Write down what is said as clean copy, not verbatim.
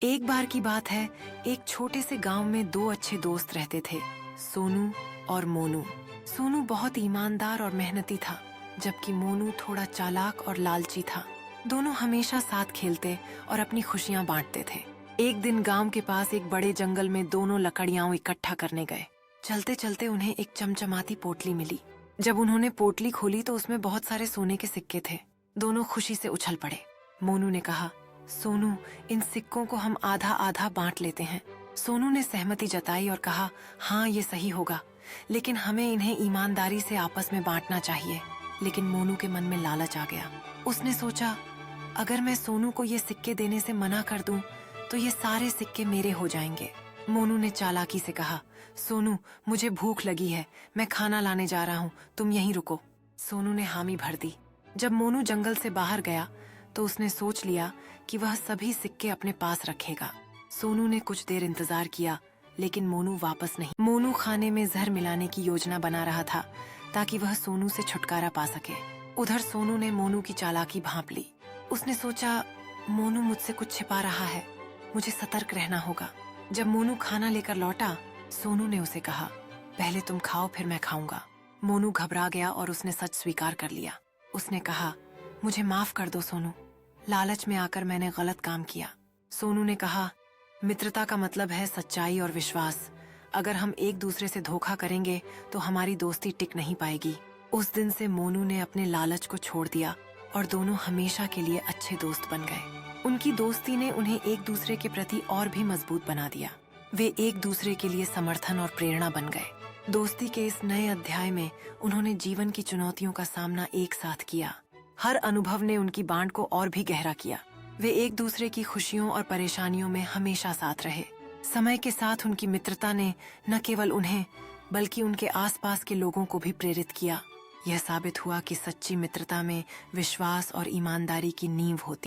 एक बार की बात है, एक छोटे से गांव में दो अच्छे दोस्त रहते थे, सोनू और मोनू। सोनू बहुत ईमानदार और मेहनती था, जबकि मोनू थोड़ा चालाक और लालची था। दोनों हमेशा साथ खेलते और अपनी खुशियां बांटते थे। एक दिन गांव के पास एक बड़े जंगल में दोनों लकड़ियां इकट्ठा करने गए। चलते चलते उन्हें एक चमचमाती पोटली मिली। जब उन्होंने पोटली खोली तो उसमें बहुत सारे सोने के सिक्के थे। दोनों खुशी से उछल पड़े। मोनू ने कहा, सोनू, इन सिक्कों को हम आधा आधा बांट लेते हैं। सोनू ने सहमति जताई और कहा, हाँ, ये सही होगा, लेकिन हमें इन्हें ईमानदारी से आपस में बांटना चाहिए। लेकिन मोनू के मन में लालच आ गया। उसने सोचा, अगर मैं सोनू को ये सिक्के देने से मना कर दूं, तो ये सारे सिक्के मेरे हो जाएंगे। मोनू ने चालाकी से कहा, सोनू, मुझे भूख लगी है, मैं खाना लाने जा रहा हूँ, तुम यहीं रुको। सोनू ने हामी भर दी। जब मोनू जंगल से बाहर गया तो उसने सोच लिया कि वह सभी सिक्के अपने पास रखेगा। सोनू ने कुछ देर इंतजार किया, लेकिन मोनू वापस नहीं। मोनू खाने में जहर मिलाने की योजना बना रहा था ताकि वह सोनू से छुटकारा पा सके। उधर सोनू ने मोनू की चालाकी भांप ली। उसने सोचा, मोनू मुझसे कुछ छिपा रहा है, मुझे सतर्क रहना होगा। जब मोनू खाना लेकर लौटा, सोनू ने उसे कहा, पहले तुम खाओ, फिर मैं खाऊंगा। मोनू घबरा गया और उसने सच स्वीकार कर लिया। उसने कहा, मुझे माफ कर दो सोनू, लालच में आकर मैंने गलत काम किया। सोनू ने कहा, मित्रता का मतलब है सच्चाई और विश्वास। अगर हम एक दूसरे से धोखा करेंगे तो हमारी दोस्ती टिक नहीं पाएगी। उस दिन से मोनू ने अपने लालच को छोड़ दिया और दोनों हमेशा के लिए अच्छे दोस्त बन गए। उनकी दोस्ती ने उन्हें एक दूसरे के प्रति और भी मजबूत बना दिया। वे एक दूसरे के लिए समर्थन और प्रेरणा बन गए। दोस्ती के इस नए अध्याय में उन्होंने जीवन की चुनौतियों का सामना एक साथ किया। हर अनुभव ने उनकी बांड को और भी गहरा किया। वे एक दूसरे की खुशियों और परेशानियों में हमेशा साथ रहे। समय के साथ उनकी मित्रता ने न केवल उन्हें बल्कि उनके आसपास के लोगों को भी प्रेरित किया। यह साबित हुआ कि सच्ची मित्रता में विश्वास और ईमानदारी की नींव होती